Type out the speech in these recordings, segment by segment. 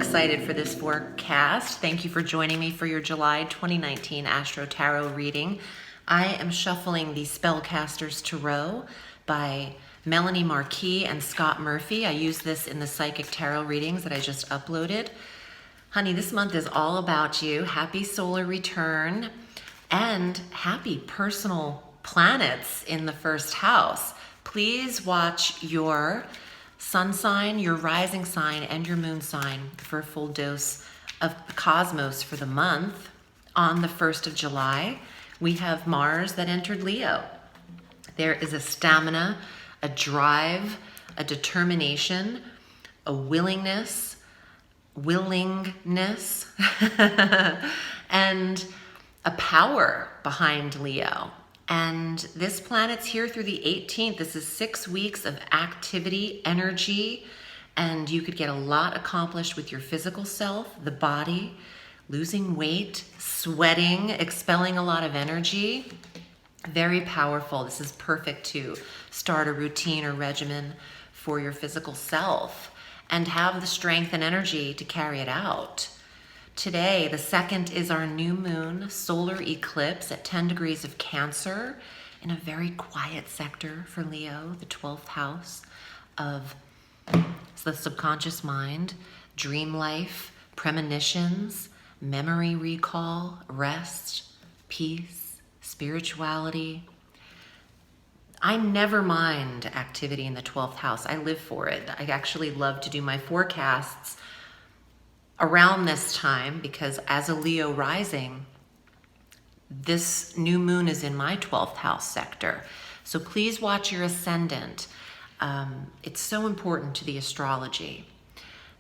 excited for this forecast. Thank you for joining me for your July 2019 Astro Tarot reading. I am shuffling the Spellcasters Tarot by Melanie Marquis and Scott Murphy. I use this in the Psychic Tarot readings that I just uploaded. Honey, this month is all about you. Happy solar return and happy personal planets in the first house. Please watch your sun sign, your rising sign, and your moon sign for a full dose of the cosmos for the month. On the 1st of July, we have Mars that entered Leo. There is a stamina, a drive, a determination, a willingness, and a power behind Leo. And this planet's here through the 18th. This is 6 weeks of activity, energy, and you could get a lot accomplished with your physical self, the body, losing weight, sweating, expelling a lot of energy. Very powerful. This is perfect to start a routine or regimen for your physical self and have the strength and energy to carry it out. Today, the 2nd is our new moon solar eclipse at 10 degrees of Cancer in a very quiet sector for Leo, the 12th house of the subconscious mind, dream life, premonitions, memory recall, rest, peace, spirituality. I never mind activity in the 12th house. I live for it. I actually love to do my forecasts around this time because as a Leo rising, this new moon is in my 12th house sector. So please watch your ascendant. It's so important to the astrology.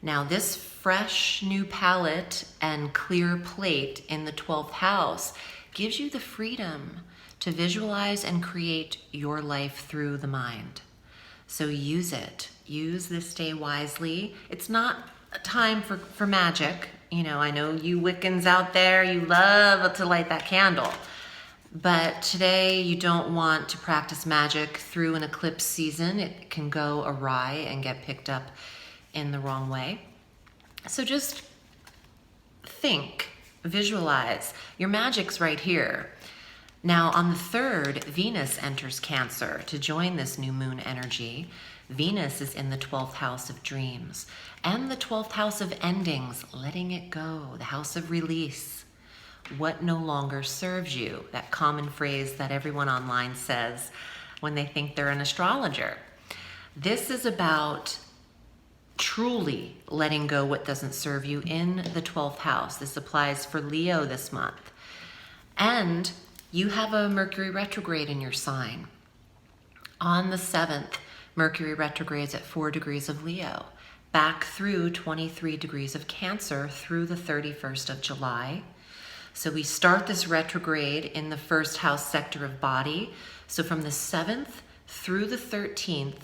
Now this fresh new palette and clear plate in the 12th house gives you the freedom to visualize and create your life through the mind. So use it. Use this day wisely. It's not a time for magic. You know, I know you Wiccans out there, you love to light that candle. But today you don't want to practice magic through an eclipse season. It can go awry and get picked up in the wrong way. So just think, visualize. Your magic's right here. Now on the 3rd, Venus enters Cancer to join this new moon energy. Venus is in the 12th house of dreams and the 12th house of endings, letting it go, the house of release. What no longer serves you, that common phrase that everyone online says when they think they're an astrologer. This is about truly letting go what doesn't serve you in the 12th house. This applies for Leo this month. And you have a Mercury retrograde in your sign. On the 7th, Mercury retrogrades at 4 degrees of Leo, back through 23 degrees of Cancer through the 31st of July. So we start this retrograde in the 1st house sector of body. So from the 7th through the 13th,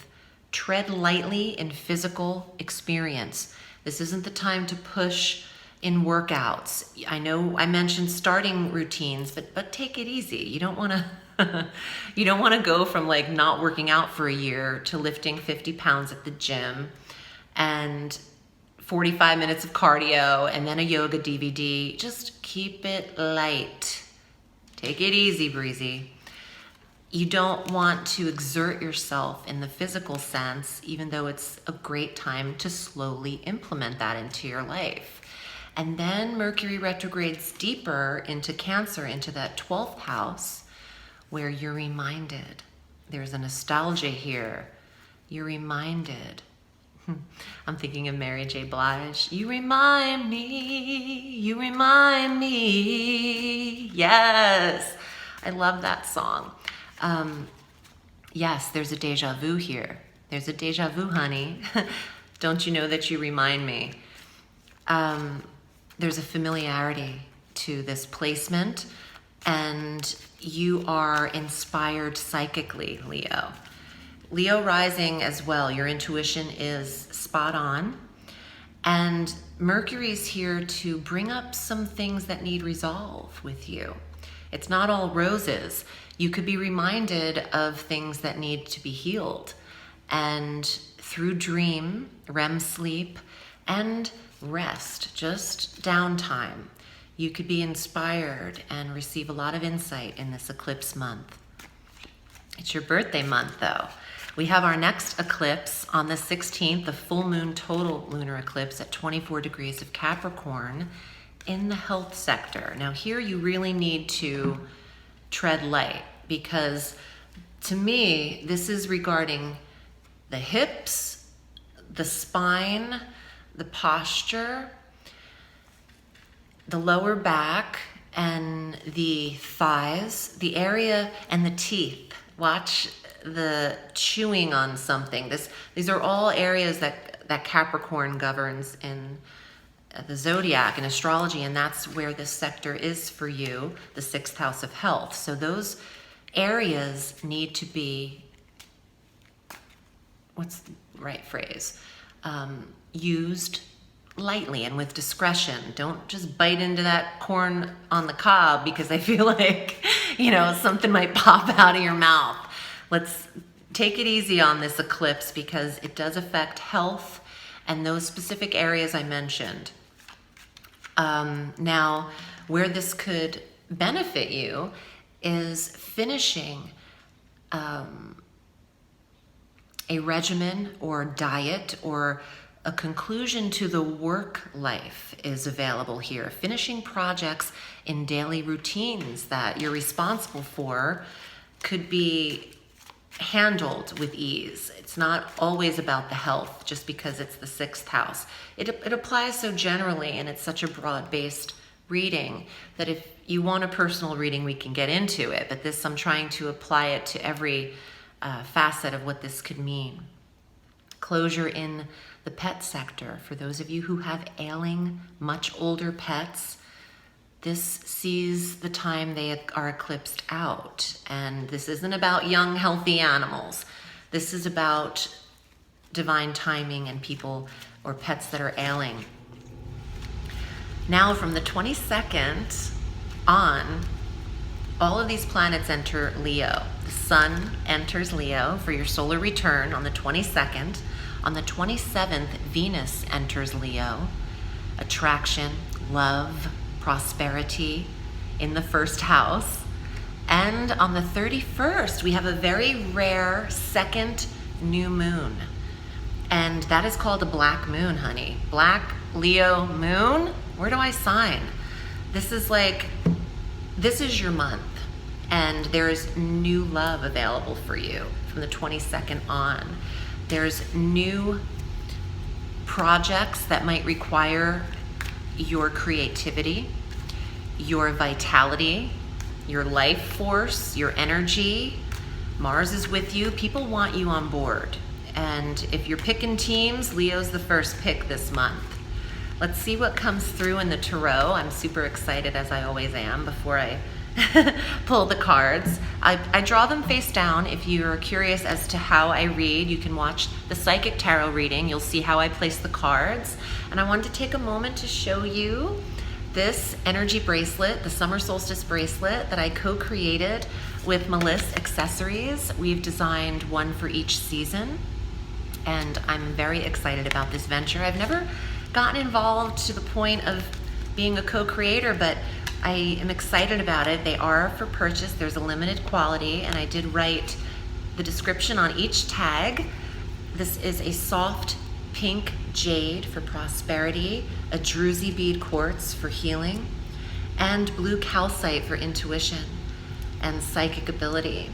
tread lightly in physical experience. This isn't the time to push in workouts. I know I mentioned starting routines, but take it easy. You don't want to you don't want to go from like not working out for a year to lifting 50 pounds at the gym and 45 minutes of cardio and then a yoga DVD. Just keep it light. Take it easy, breezy. You don't want to exert yourself in the physical sense, even though it's a great time to slowly implement that into your life. And then Mercury retrogrades deeper into Cancer, into that 12th house, where you're reminded. There's a nostalgia here. You're reminded. I'm thinking of Mary J. Blige. You remind me, Yes, I love that song. Yes, there's a deja vu here. There's a deja vu, honey. Don't you know that you remind me? There's a familiarity to this placement, and you are inspired psychically, Leo. Leo rising as well, your intuition is spot on. And Mercury's here to bring up some things that need resolve with you. It's not all roses. You could be reminded of things that need to be healed. And through dream, REM sleep, and rest, just downtime. You could be inspired and receive a lot of insight in this eclipse month. It's your birthday month, though. We have our next eclipse on the 16th, the full moon total lunar eclipse at 24 degrees of Capricorn in the health sector. Now here you really need to tread light, because to me, this is regarding the hips, the spine, the posture, the lower back, and the thighs, the area, and the teeth. Watch the chewing on something. These are all areas that Capricorn governs in the zodiac and astrology, and that's where this sector is for you, the 6th house of health. So those areas need to be, what's the right phrase? Used lightly and with discretion. Don't just bite into that corn on the cob, because I feel like, something might pop out of your mouth. Let's take it easy on this eclipse, because it does affect health and those specific areas I mentioned. Now, where this could benefit you is finishing a regimen or diet, or a conclusion to the work life is available here. Finishing projects in daily routines that you're responsible for could be handled with ease. It's not always about the health just because it's the 6th house. It applies so generally, and it's such a broad-based reading that if you want a personal reading, we can get into it. But this, I'm trying to apply it to every facet of what this could mean. Closure in the pet sector. For those of you who have ailing, much older pets, this sees the time they are eclipsed out. And this isn't about young, healthy animals. This is about divine timing and people or pets that are ailing. Now, from the 22nd on, all of these planets enter Leo. The sun enters Leo for your solar return on the 22nd. On the 27th, Venus enters Leo. Attraction, love, prosperity in the 1st house. And on the 31st, we have a very rare second new moon. And that is called a black moon, honey. Black Leo moon. Where do I sign? This is your month. And there's new love available for you from the 22nd on. There's new projects that might require your creativity, your vitality, your life force, your energy. Mars is with you. People want you on board. And if you're picking teams, Leo's the first pick this month. Let's see what comes through in the tarot. I'm super excited, as I always am, before I pull the cards. I draw them face down. If you're curious as to how I read, you can watch the Psychic Tarot reading. You'll see how I place the cards. And I wanted to take a moment to show you this energy bracelet, the Summer Solstice bracelet that I co-created with Melissa Accessories. We've designed one for each season, and I'm very excited about this venture. I've never gotten involved to the point of being a co-creator, but I am excited about it. They are for purchase. There's a limited quantity, and I did write the description on each tag. This is a soft pink jade for prosperity, a druzy bead quartz for healing, and blue calcite for intuition and psychic ability.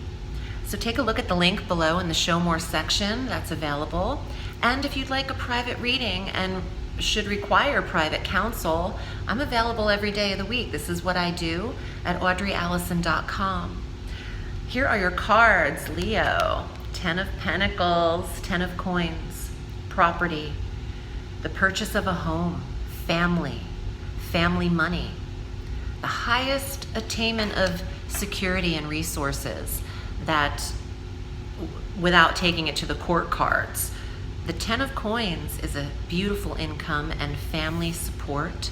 So take a look at the link below in the Show More section. That's available. And if you'd like a private reading and should require private counsel, I'm available every day of the week. This is what I do at audreyalison.com. Here are your cards, Leo. 10 of Pentacles, 10 of Coins, property, the purchase of a home, family money, the highest attainment of security and resources that without taking it to the court cards. The 10 of Coins is a beautiful income and family support.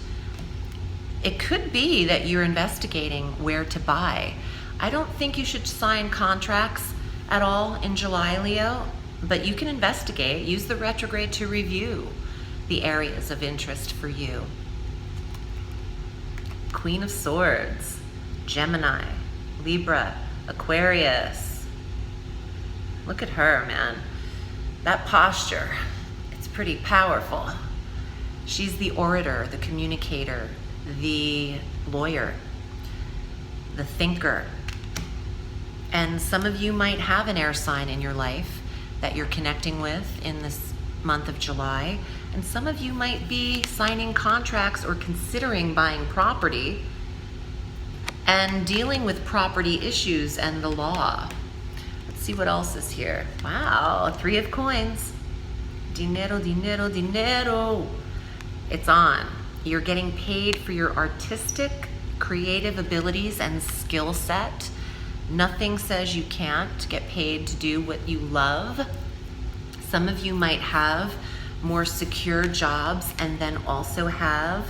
It could be that you're investigating where to buy. I don't think you should sign contracts at all in July, Leo, but you can investigate. Use the retrograde to review the areas of interest for you. Queen of Swords, Gemini, Libra, Aquarius. Look at her, man. That posture, it's pretty powerful. She's the orator, the communicator, the lawyer, the thinker. And some of you might have an air sign in your life that you're connecting with in this month of July. And some of you might be signing contracts or considering buying property and dealing with property issues and the law. Let's see what else is here. Wow, 3 of coins. Dinero, dinero, dinero. It's on. You're getting paid for your artistic, creative abilities and skill set. Nothing says you can't get paid to do what you love. Some of you might have more secure jobs and then also have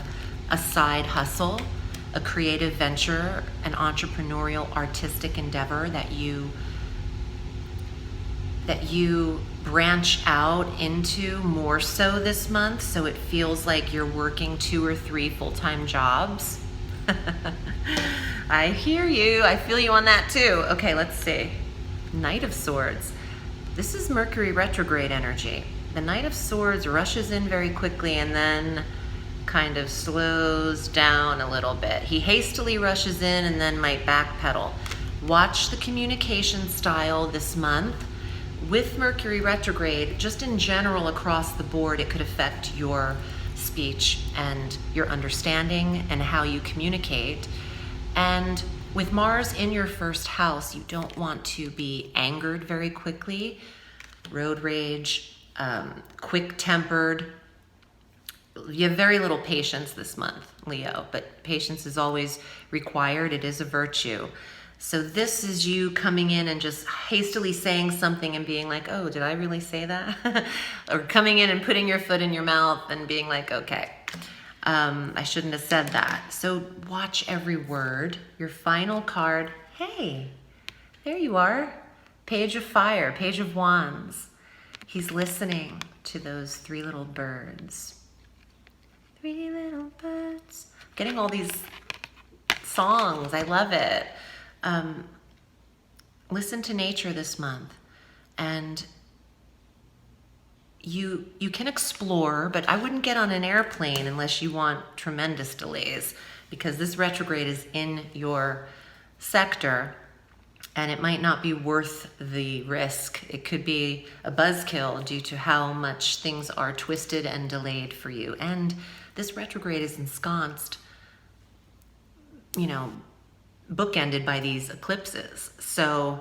a side hustle, a creative venture, an entrepreneurial artistic endeavor that you branch out into more so this month, so it feels like you're working 2 or 3 full-time jobs. I hear you. I feel you on that too. Okay, let's see. Knight of Swords. This is Mercury retrograde energy. The Knight of Swords rushes in very quickly and then kind of slows down a little bit. He hastily rushes in and then might backpedal. Watch the communication style this month. With Mercury retrograde, just in general across the board, it could affect your speech and your understanding and how you communicate. And with Mars in your first house, you don't want to be angered very quickly, road rage, quick-tempered. You have very little patience this month, Leo, but patience is always required. It is a virtue. So this is you coming in and just hastily saying something and being like, oh, did I really say that? Or coming in and putting your foot in your mouth and being like, okay, I shouldn't have said that. So watch every word. Your final card, hey, there you are. Page of Fire, Page of Wands. He's listening to those 3 little birds. 3 little birds. Getting all these songs. I love it. Listen to nature this month, and you can explore, but I wouldn't get on an airplane unless you want tremendous delays, because this retrograde is in your sector and it might not be worth the risk. It could be a buzzkill due to how much things are twisted and delayed for you. And this retrograde is ensconced, bookended by these eclipses. So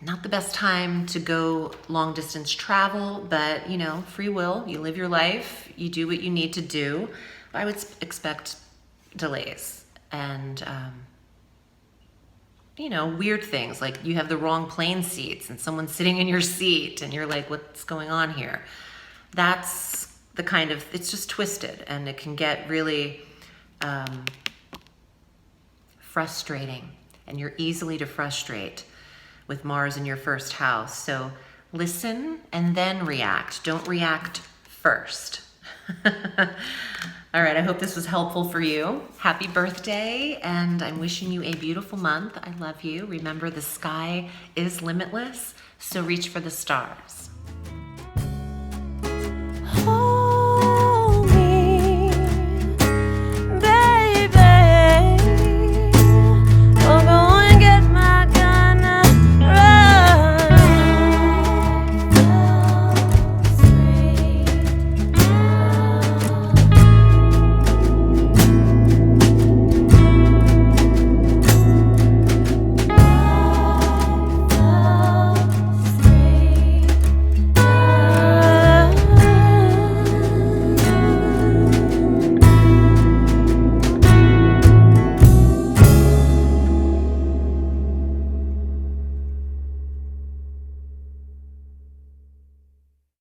not the best time to go long distance travel, but free will, you live your life, you do what you need to do. I would expect delays and, weird things like you have the wrong plane seats and someone's sitting in your seat and you're like, what's going on here? That's the kind of, it's just twisted and it can get really, frustrating, and you're easily to frustrate with Mars in your first house. So listen and then react. Don't react first. All right, I hope this was helpful for you. Happy birthday, and I'm wishing you a beautiful month. I love you. Remember, the sky is limitless, so reach for the stars.